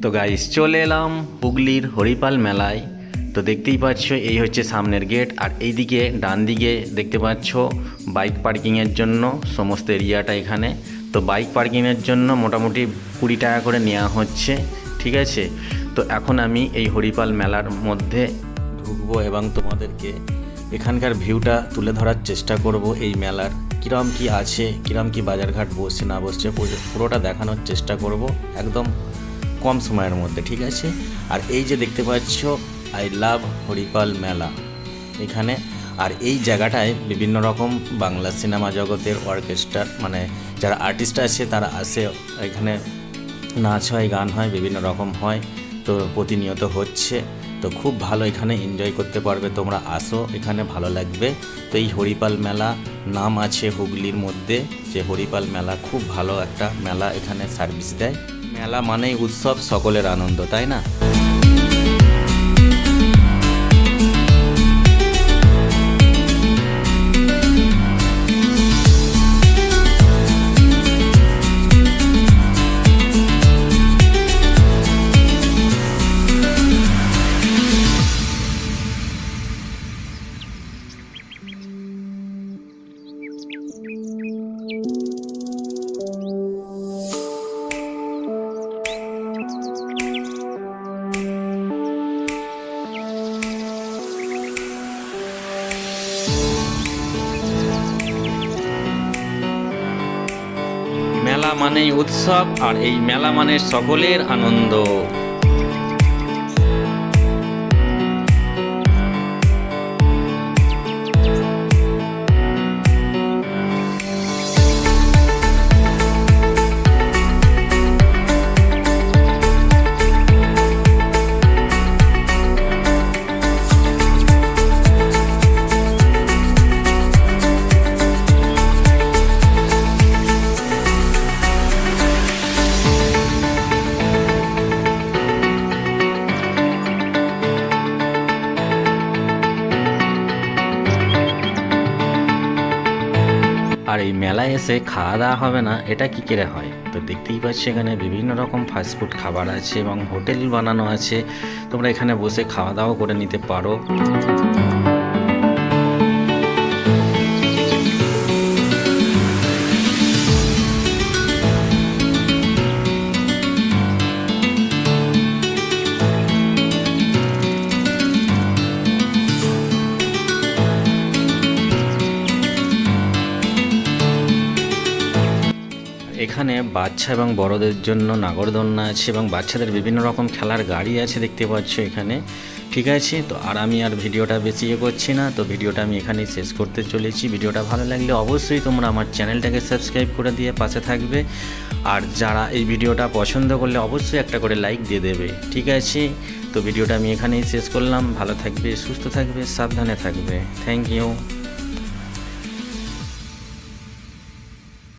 তো গাইস চলে এলাম হুগলির হরিপাল মেলায়। তো দেখতেই পাচ্ছ এই হচ্ছে সামনের গেট, আর এইদিকে ডান দিকে দেখতে পাচ্ছ বাইক পার্কিংয়ের জন্য সমস্ত এরিয়াটা এখানে। তো বাইক পার্কিংয়ের জন্য মোটামুটি 20 টাকা করে নেওয়া হচ্ছে, ঠিক আছে। তো এখন আমি এই হরিপাল মেলার মধ্যে ঢুকবো এবং তোমাদেরকে এখানকার ভিউটা তুলে ধরার চেষ্টা করব। এই মেলার কিরম কি আছে, কিরম কি বাজারঘাট বসছে না বসছে পুরোটা দেখানোর চেষ্টা করব একদম কম সময়ের মধ্যে, ঠিক আছে। আর এই যে দেখতে পাচ্ছ আই লাভ হরিপাল মেলা এখানে, আর এই জায়গাটায় বিভিন্ন রকম বাংলা সিনেমা জগতের অর্কেস্ট্রার মানে যারা আর্টিস্ট আছে তারা আসে, এখানে নাচ হয়, গান হয়, বিভিন্ন রকম হয়। তো প্রতিনিয়ত হচ্ছে, তো খুব ভালো, এখানে এনজয় করতে পারবে তোমরা, আসো এখানে ভালো লাগবে। তো এই হরিপাল মেলা নাম আছে হুগলির মধ্যে যে হরিপাল মেলা, খুব ভালো একটা মেলা, এখানে সার্ভিস দেয়। মেলা মানেই উৎসব, সকলের আনন্দ, তাই না? মেলা মানেই উৎসব, আর এই মেলা মানে সকলের আনন্দ। আর এই মেলায় এসে খাওয়া দাওয়া হবে না, এটা কী করে হয়? তো দেখতেই পাচ্ছি এখানে বিভিন্ন রকম ফাস্টফুড খাবার আছে এবং হোটেল বানানো আছে, তোমরা এখানে বসে খাওয়া দাওয়া করে নিতে পারো। এখানে বাচ্চা এবং বড়দের জন্য নাগরদোলনা আছে এবং বাচ্চাদের বিভিন্ন রকম খেলার গাড়ি আছে, দেখতে পাচ্ছ এখানে, ঠিক আছে। তো আর আমি আর ভিডিওটা বেশি করছি না, তো ভিডিওটা আমি এখানেই শেষ করতে চলেছি। ভিডিওটা ভালো লাগলে অবশ্যই তোমরা আমার চ্যানেলটাকে সাবস্ক্রাইব করে দিয়ে পাশে থাকবে, আর যারা এই ভিডিওটা পছন্দ করলে অবশ্যই একটা করে লাইক দিয়ে দেবে, ঠিক আছে। তো ভিডিওটা আমি এখানেই শেষ করলাম। ভালো থাকবে, সুস্থ থাকবে, সাবধানে থাকবে। Thank you.